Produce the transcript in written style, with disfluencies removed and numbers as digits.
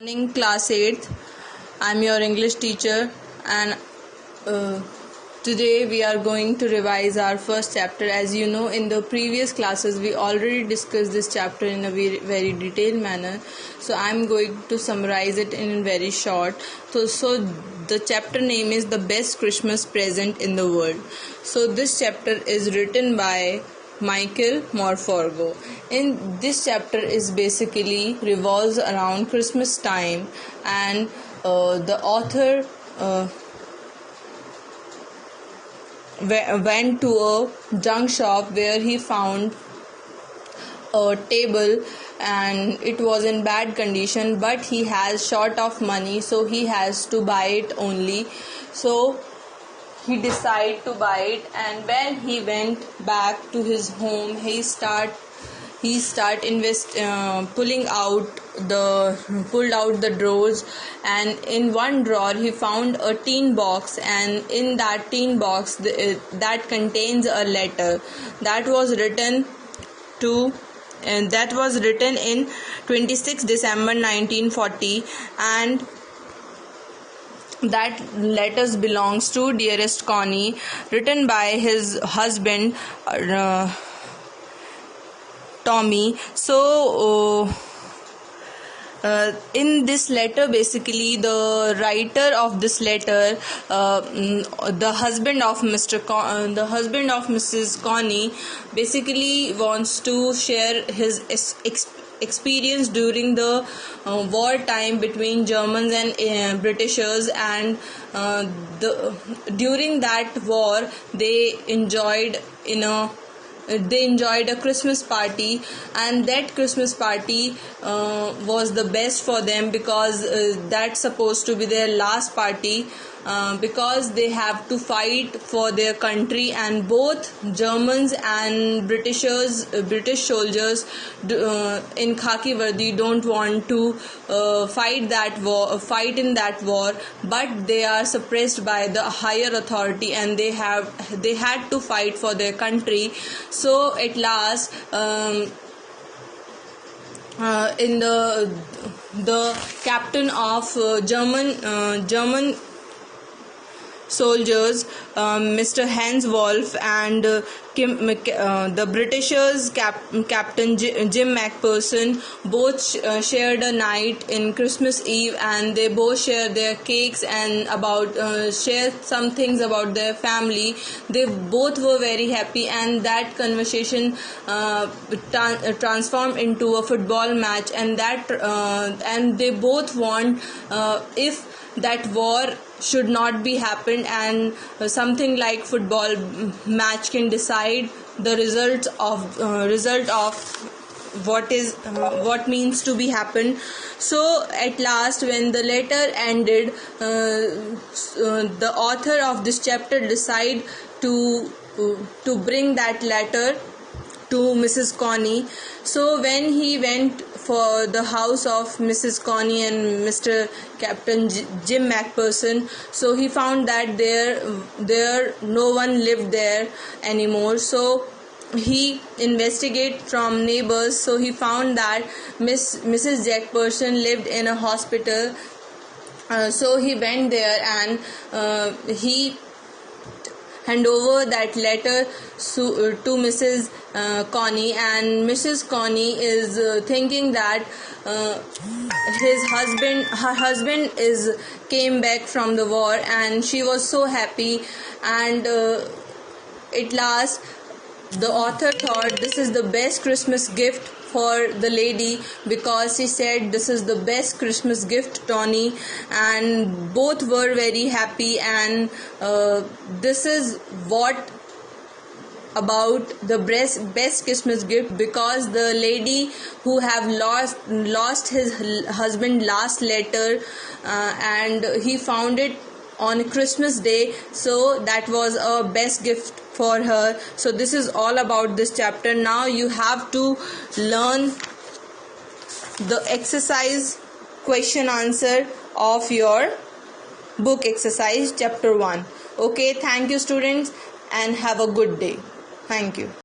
Morning, class 8th. I'm your English teacher, and today we are going to revise our first chapter. As you know, in the previous classes we already discussed this chapter in a very detailed manner, so I'm going to summarize it in very short. So the chapter name is The Best Christmas Present in the World. So this chapter is written by Michael Morpurgo. In this chapter is basically revolves around Christmas time, and the author went to a junk shop where he found a table, and it was in bad condition, but he has short of money, so he has to buy it only. So he decided to buy it, and when he went back to his home, he start pulled out the drawers, and in one drawer he found a tin box, and in that tin box that contains a letter that was written in 26 December 1940, and that letters belongs to dearest Connie, written by his husband Tommy. So in this letter, basically the writer of this letter, the husband of Mrs. Connie, basically wants to share his experience during the war time between Germans and Britishers, and during that war they enjoyed a Christmas party, and that Christmas party was the best for them, because that's supposed to be their last party, because they have to fight for their country, and both Germans and British soldiers in khaki vardi don't want to fight in that war, but they are suppressed by the higher authority, and they had to fight for their country. So at last, in the captain of German soldiers, Mr. Hans Wolf, and the Britishers Captain Jim Macpherson, both shared a night in Christmas Eve, and they both shared their cakes and shared some things about their family. They both were very happy, and that conversation transformed into a football match, and they both want if that war should not be happened, and something like football match can decide the result of what means to be happened. So at last, when the letter ended, the author of this chapter decided to bring that letter to Mrs. Connie. So when he went for the house of Mrs. Connie and Mr. Captain Jim Macpherson, so he found that there no one lived there anymore. So he investigated from neighbors. So he found that Mrs. Jackperson lived in a hospital. So he went there, and he hand over that letter to Mrs. Connie, and Mrs. Connie is thinking that her husband came back from the war, and she was so happy. And at last, the author thought this is the best Christmas gift for the lady, because she said this is the best Christmas gift, Tony, and both were very happy. And this is what about the best Christmas gift, because the lady who have lost his husband last letter, and he found it on Christmas Day, so that was a best gift for her. So this is all about this chapter. Now you have to learn the exercise question answer of your book exercise chapter 1. Okay, thank you students, and have a good day. Thank you.